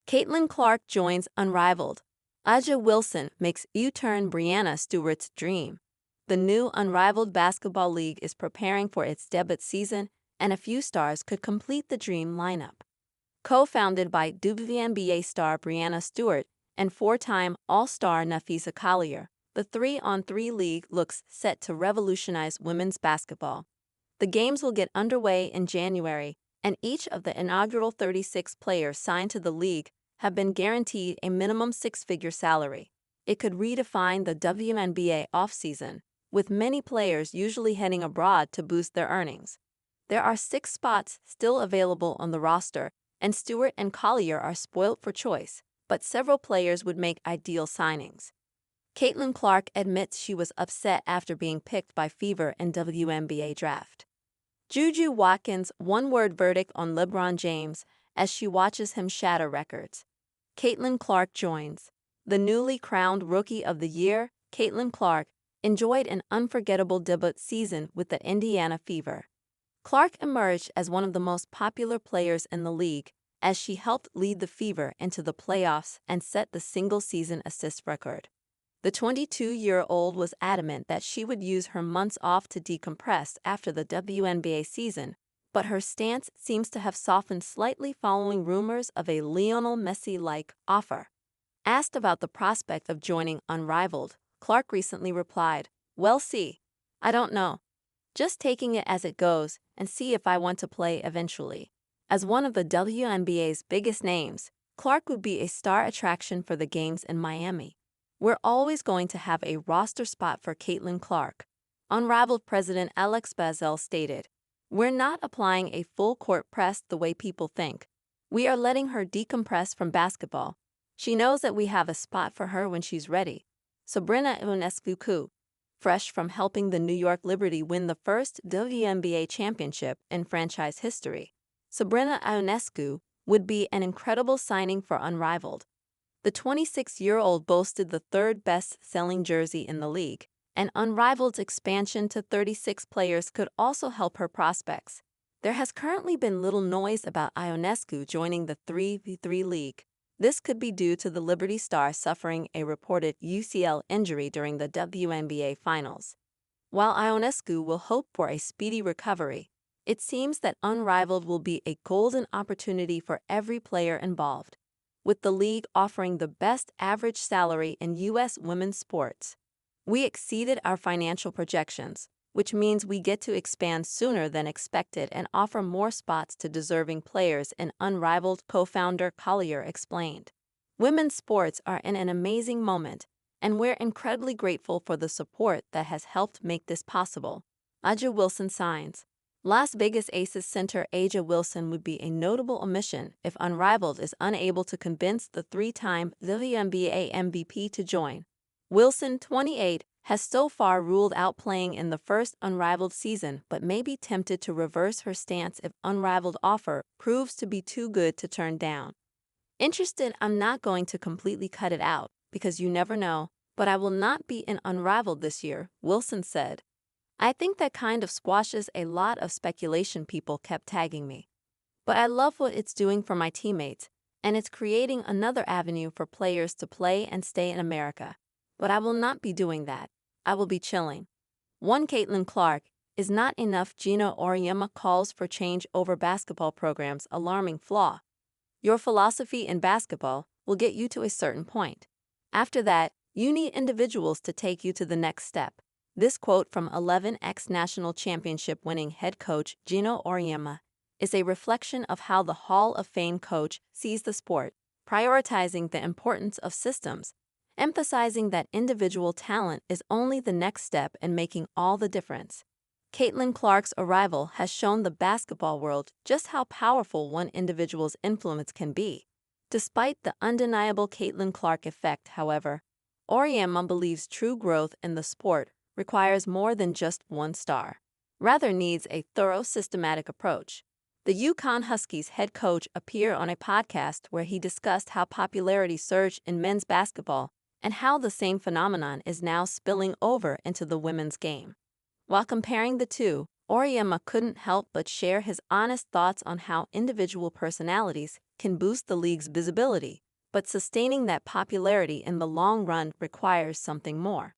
Caitlin Clark joins Unrivaled. A'ja Wilson makes U-turn Breanna Stewart's dream. The new Unrivaled Basketball League is preparing for its debut season, and a few stars could complete the dream lineup. Co-founded by WNBA star Breanna Stewart and four-time All-Star Nafisa Collier, the 3-on-3 league looks set to revolutionize women's basketball. The games will get underway in January, and each of the inaugural 36 players signed to the league have been guaranteed a minimum six-figure salary. It could redefine the WNBA offseason, with many players usually heading abroad to boost their earnings. There are 6 spots still available on the roster, and Stewart and Collier are spoilt for choice, but several players would make ideal signings. Caitlin Clark admits she was upset after being picked by Fever in WNBA draft. Juju Watkins' one-word verdict on LeBron James as she watches him shatter records. Caitlin Clark joins. The newly crowned Rookie of the Year, Caitlin Clark, enjoyed an unforgettable debut season with the Indiana Fever. Clark emerged as one of the most popular players in the league as she helped lead the Fever into the playoffs and set the single-season assist record. The 22-year-old was adamant that she would use her months off to decompress after the WNBA season, but her stance seems to have softened slightly following rumors of a Lionel Messi-like offer. Asked about the prospect of joining Unrivaled, Clark recently replied, "Well, see, I don't know. Just taking it as it goes and see if I want to play eventually." As one of the WNBA's biggest names, Clark would be a star attraction for the games in Miami. "We're always going to have a roster spot for Caitlin Clark," Unrivaled president Alex Bazel stated. "We're not applying a full-court press the way people think. We are letting her decompress from basketball. She knows that we have a spot for her when she's ready." Sabrina Ionescu, fresh from helping the New York Liberty win the first WNBA championship in franchise history, Sabrina Ionescu would be an incredible signing for Unrivaled. The 26-year-old boasted the third best-selling jersey in the league, and Unrivaled's expansion to 36 players could also help her prospects. There has currently been little noise about Ionescu joining the 3v3 league. This could be due to the Liberty star suffering a reported UCL injury during the WNBA Finals. While Ionescu will hope for a speedy recovery, it seems that Unrivaled will be a golden opportunity for every player involved, with the league offering the best average salary in U.S. women's sports. "We exceeded our financial projections, which means we get to expand sooner than expected and offer more spots to deserving players," in Unrivaled co-founder Collier explained. "Women's sports are in an amazing moment, and we're incredibly grateful for the support that has helped make this possible." A'ja Wilson signs. Las Vegas Aces center A'ja Wilson would be a notable omission if Unrivaled is unable to convince the 3-time WNBA MVP to join. Wilson, 28, has so far ruled out playing in the first Unrivaled season but may be tempted to reverse her stance if Unrivaled offer proves to be too good to turn down. "Interested, I'm not going to completely cut it out, because you never know, but I will not be in Unrivaled this year," Wilson said. "I think that kind of squashes a lot of speculation. People kept tagging me. But I love what it's doing for my teammates, and it's creating another avenue for players to play and stay in America. But I will not be doing that. I will be chilling." One Caitlin Clark is not enough. Gina Auriemma calls for change over basketball programs, alarming flaw. "Your philosophy in basketball will get you to a certain point. After that, you need individuals to take you to the next step." This quote from 11x national championship winning head coach Gina Auriemma is a reflection of how the Hall of Fame coach sees the sport, prioritizing the importance of systems, emphasizing that individual talent is only the next step in making all the difference. Caitlin Clark's arrival has shown the basketball world just how powerful one individual's influence can be. Despite the undeniable Caitlin Clark effect, however, Auriemma believes true growth in the sport requires more than just one star, rather needs a thorough, systematic approach. The UConn Huskies head coach appeared on a podcast where he discussed how popularity surged in men's basketball and how the same phenomenon is now spilling over into the women's game. While comparing the two, Auriemma couldn't help but share his honest thoughts on how individual personalities can boost the league's visibility, but sustaining that popularity in the long run requires something more.